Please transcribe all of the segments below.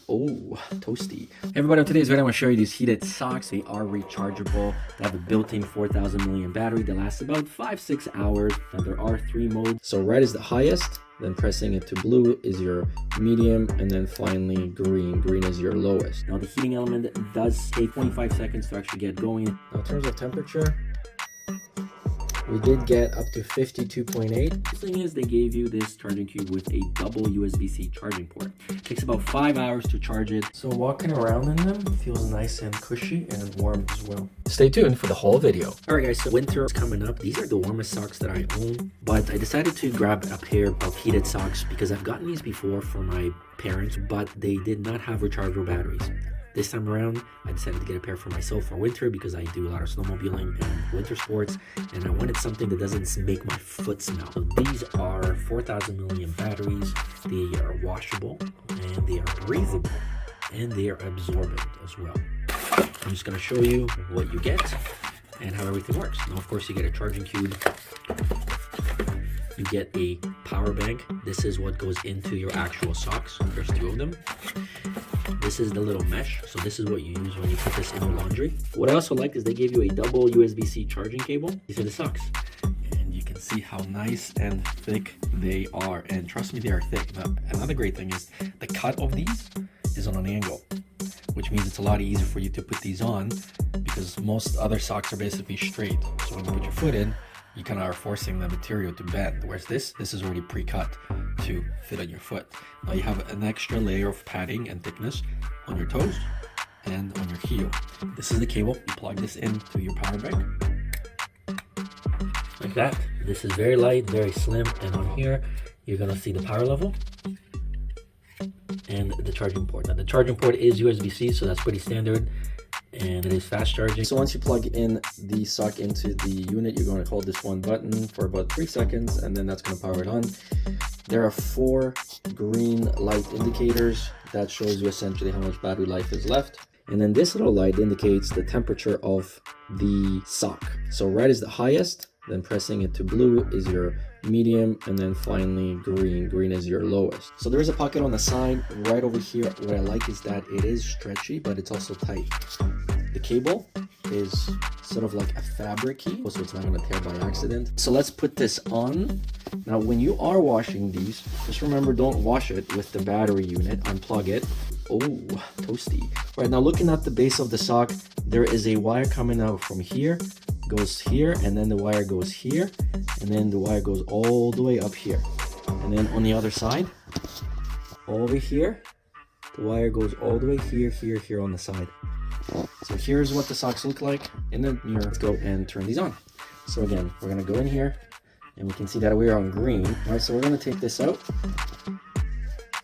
Oh, toasty. Hey everybody, on today's video, I'm going to show you these heated socks. They are rechargeable. They have a built-in 4,000 milliamp battery that lasts about 5-6 hours. And there are 3 modes. So red is the highest, then pressing it to blue is your medium, and then finally green. Green is your lowest. Now the heating element does take 25 seconds to actually get going. Now in terms of temperature, we did get up to 52.8. The thing is, they gave you this charging cube with a double USB-C charging port. It takes about 5 hours to charge it. So walking around in them feels nice and cushy and warm as well. Stay tuned for the whole video. All right guys, so winter is coming up. These are the warmest socks that I own, but I decided to grab a pair of heated socks because I've gotten these before for my parents, but they did not have rechargeable batteries. This time around, I decided to get a pair for myself for winter because I do a lot of snowmobiling and winter sports, and I wanted something that doesn't make my foot smell. So these are 4,000 milliamp batteries. They are washable, and they are breathable, and they are absorbent as well. I'm just going to show you what you get and how everything works. Now, of course, you get a charging cube. You get a power bank. This is what goes into your actual socks. There's 2 of them. This is the little mesh, so this is what you use when you put this in your laundry. What I also like is they gave you a double USB-C charging cable. These are the socks, and you can see how nice and thick they are, and trust me, they are thick. Now, another great thing is the cut of these is on an angle, which means it's a lot easier for you to put these on because most other socks are basically straight. So when you put your foot in, you kind of are forcing the material to bend, whereas this is already pre-cut to fit on your foot. Now you have an extra layer of padding and thickness on your toes and on your heel. This is the cable. You plug this into your power bank like that. This is very light, very slim, and on here you're gonna see the power level and the charging port. Now the charging port is USB-C, so that's pretty standard, and it is fast charging. So once you plug in the sock into the unit, you're going to hold this one button for about 3 seconds, and then that's going to power it on. There are 4 green light indicators that shows you essentially how much battery life is left, and then this little light indicates the temperature of the sock. So red is the highest, then pressing it to blue is your medium, and then finally green. Green is your lowest. So there is a pocket on the side right over here. What I like is that it is stretchy, but it's also tight. The cable is sort of like a fabric-y, so it's not going to tear by accident. So let's put this on. Now when you are washing these, just remember, don't wash it with the battery unit. Unplug it. Oh, toasty. All right, now looking at the base of the sock, there is a wire coming out from here, goes here, and then the wire goes here, and then the wire goes all the way up here. And then on the other side, over here, the wire goes all the way here, here, here on the side. So here's what the socks look like in the mirror. Let's go and turn these on. So again, we're gonna go in here, and we can see that we're on green. All right, so we're gonna take this out.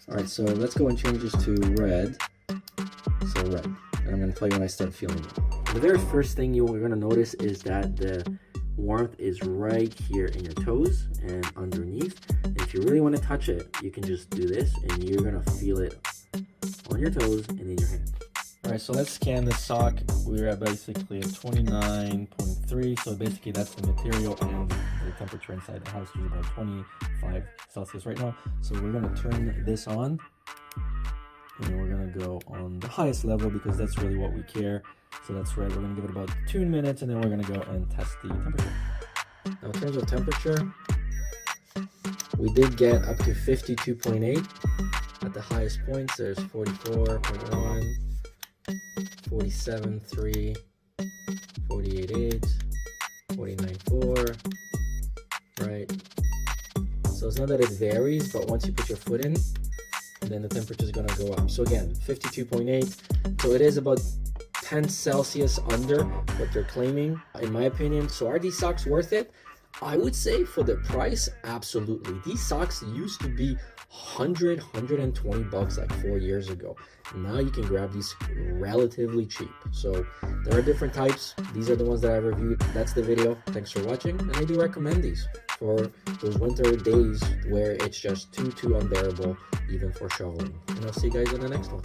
All right, so let's go and change this to red. So red, and I'm gonna tell you when I start feeling it. The very first thing you're gonna notice is that the warmth is right here in your toes and underneath. And if you really want to touch it, you can just do this, and you're gonna feel it on your toes and in your hand. All right, so let's scan the sock. We're at basically at 29.3. So basically that's the material, and the temperature inside the house is about 25 Celsius right now. So we're gonna turn this on, and we're gonna go on the highest level because that's really what we care. So that's right, we're gonna give it about 2 minutes, and then we're gonna go and test the temperature. Now in terms of temperature, we did get up to 52.8 at the highest points. There's 44.1, 47.3, 48.8, 49.4, right? So it's not that it varies, but once you put your foot in, then the temperature is gonna go up. So again, 52.8. So it is about 10 Celsius under what they're claiming, in my opinion. So are these socks worth it? I would say for the price, absolutely. These socks used to be 120 bucks like 4 years ago. Now you can grab these relatively cheap. So there are different types. These are the ones that I reviewed. That's the video. Thanks for watching, and I do recommend these for those winter days where it's just too unbearable, even for shoveling. And I'll see you guys in the next one.